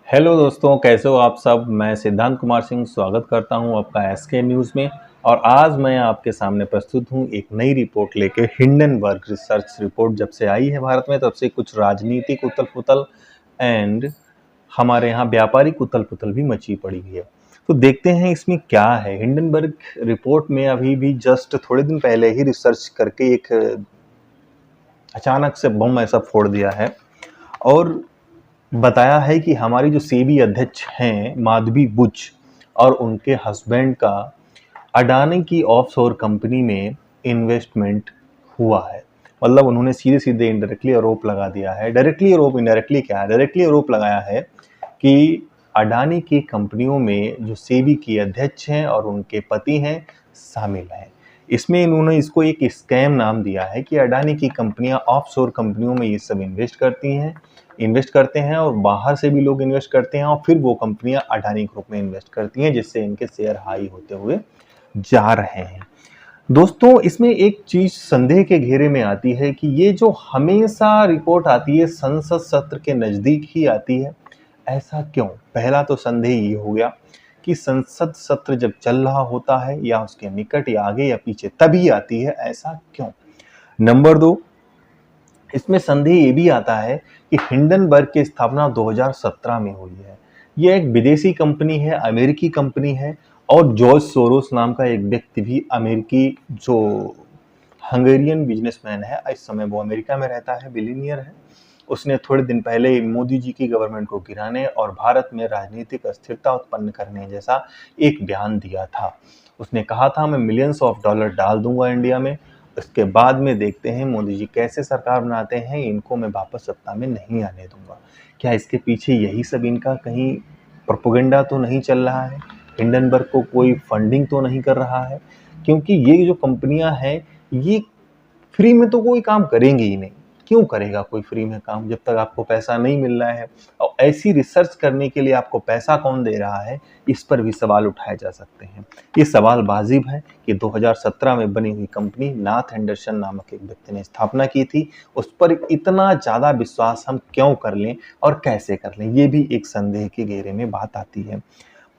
Hello दोस्तों, कैसे हो आप सब। मैं सिद्धांत कुमार सिंह स्वागत करता हूं आपका एसके न्यूज़ में। और आज मैं आपके सामने प्रस्तुत हूं एक नई रिपोर्ट लेके। हिंडनबर्ग रिसर्च रिपोर्ट जब से आई है भारत में तब से कुछ राजनीतिक उथल पुथल एंड हमारे यहाँ व्यापारिक उथल पुथल भी मची पड़ी हुई है। तो देखते हैं इसमें क्या है। हिंडनबर्ग रिपोर्ट में अभी भी जस्ट थोड़े दिन पहले ही रिसर्च करके एक अचानक से बम ऐसा फोड़ दिया है और बताया है कि हमारी जो सेबी अध्यक्ष हैं माधवी बुच और उनके हस्बैंड का अडानी की ऑफशोर कंपनी में इन्वेस्टमेंट हुआ है। मतलब उन्होंने सीधे सीधे इनडायरेक्टली आरोप लगा दिया है। डायरेक्टली आरोप, इनडायरेक्टली क्या है, डायरेक्टली आरोप लगाया है कि अडानी की कंपनियों में जो सेबी की अध्यक्ष हैं और उनके पति हैं शामिल हैं। इसमें इन्होंने इसको एक स्कैम नाम दिया है कि अडानी की कंपनियां ऑफशोर कंपनियों में ये सब इन्वेस्ट करते हैं और बाहर से भी लोग इन्वेस्ट करते हैं और फिर वो कंपनियां अडानी ग्रुप में इन्वेस्ट करती हैं, जिससे इनके शेयर हाई होते हुए जा रहे हैं। दोस्तों, इसमें एक चीज संदेह के घेरे में आती है कि ये जो हमेशा रिपोर्ट आती है संसद सत्र के नजदीक ही आती है, ऐसा क्यों? पहला तो संदेह ये हो गया कि संसद सत्र जब चल रहा होता है या उसके निकट या आगे या पीछे तभी आती है, ऐसा क्यों? नंबर 2, इसमें संदेह ये भी आता है कि हिंडनबर्ग की स्थापना 2017 में हुई है। यह एक विदेशी कंपनी है, अमेरिकी कंपनी है और जॉर्ज सोरोस नाम का एक व्यक्ति भी अमेरिकी जो हंगेरियन बिजनेसमैन है, इस समय वो अमेरिका में रहता है, बिलियनियर है। उसने थोड़े दिन पहले मोदी जी की गवर्नमेंट को गिराने और भारत में राजनीतिक अस्थिरता उत्पन्न करने जैसा एक बयान दिया था। उसने कहा था मैं मिलियंस ऑफ डॉलर डाल दूंगा इंडिया में, उसके बाद में देखते हैं मोदी जी कैसे सरकार बनाते हैं, इनको मैं वापस सत्ता में नहीं आने दूंगा। क्या इसके पीछे यही सब इनका कहीं प्रोपेगेंडा तो नहीं चल रहा है? हिंडनबर्ग को कोई फंडिंग तो नहीं कर रहा है? क्योंकि ये जो कंपनियां हैं ये फ्री में तो कोई काम करेंगे ही नहीं। क्यों करेगा कोई फ्री में काम जब तक आपको पैसा नहीं मिल रहा है? और ऐसी रिसर्च करने के लिए आपको पैसा कौन दे रहा है, इस पर भी सवाल उठाए जा सकते हैं। ये सवाल वाजिब है कि 2017 में बनी हुई कंपनी नाथ एंडरसन नामक एक व्यक्ति ने स्थापना की थी, उस पर इतना ज़्यादा विश्वास हम क्यों कर लें और कैसे कर लें, ये भी एक संदेह के घेरे में बात आती है।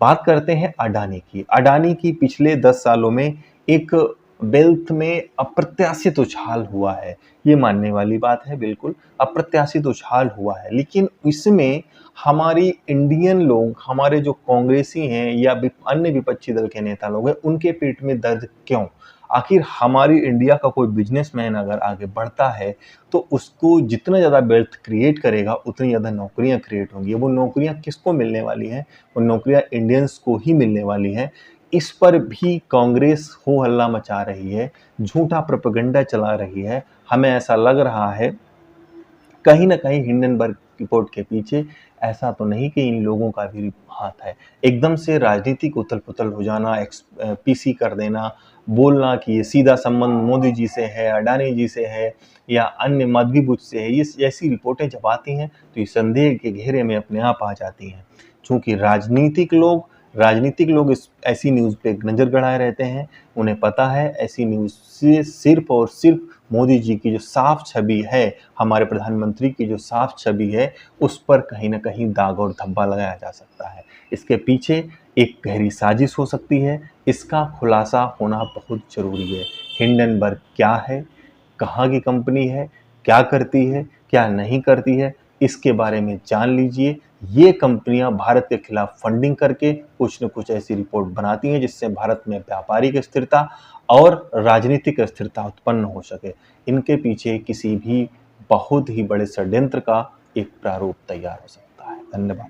बात करते हैं अडानी की। अडानी की पिछले 10 सालों में एक वेल्थ में अप्रत्याशित उछाल हुआ है, ये मानने वाली बात है। बिल्कुल अप्रत्याशित उछाल हुआ है, लेकिन इसमें हमारी इंडियन लोग, हमारे जो कांग्रेसी हैं या अन्य विपक्षी दल के नेता लोग हैं, उनके पेट में दर्द क्यों? आखिर हमारी इंडिया का कोई बिजनेसमैन अगर आगे बढ़ता है तो उसको जितना ज़्यादा वेल्थ क्रिएट करेगा उतनी ज़्यादा नौकरियां क्रिएट होंगी। वो नौकरियां किसको मिलने वाली हैं? वो नौकरियां इंडियंस को ही मिलने वाली हैं। इस पर भी कांग्रेस हो हल्ला मचा रही है, झूठा प्रोपेगेंडा चला रही है। हमें ऐसा लग रहा है कहीं न कहीं हिंडनबर्ग रिपोर्ट के पीछे ऐसा तो नहीं कि इन लोगों का भी हाथ है। एकदम से राजनीतिक उथल-पुथल हो जाना, पीसी कर देना, बोलना कि ये सीधा संबंध मोदी जी से है, अडानी जी से है या अन्य माधवी बुच से है, ये ऐसी रिपोर्टें जब आती हैं तो ये संदेह के घेरे में अपने आप आ जाती हैं। चूँकि राजनीतिक लोग इस ऐसी न्यूज़ पे नज़र गड़ाए रहते हैं। उन्हें पता है ऐसी न्यूज़ से सिर्फ़ और सिर्फ़ मोदी जी की जो साफ छवि है, हमारे प्रधानमंत्री की जो साफ छवि है, उस पर कहीं न कहीं दाग और धब्बा लगाया जा सकता है। इसके पीछे एक गहरी साजिश हो सकती है, इसका खुलासा होना बहुत ज़रूरी है। हिंडनबर्ग क्या है? कहाँ की कंपनी है? क्या करती है? क्या नहीं करती है? इसके बारे में जान लीजिए। ये कंपनियां भारत के खिलाफ फंडिंग करके कुछ न कुछ ऐसी रिपोर्ट बनाती हैं जिससे भारत में व्यापारिक स्थिरता और राजनीतिक स्थिरता उत्पन्न हो सके। इनके पीछे किसी भी बहुत ही बड़े षड्यंत्र का एक प्रारूप तैयार हो सकता है। धन्यवाद।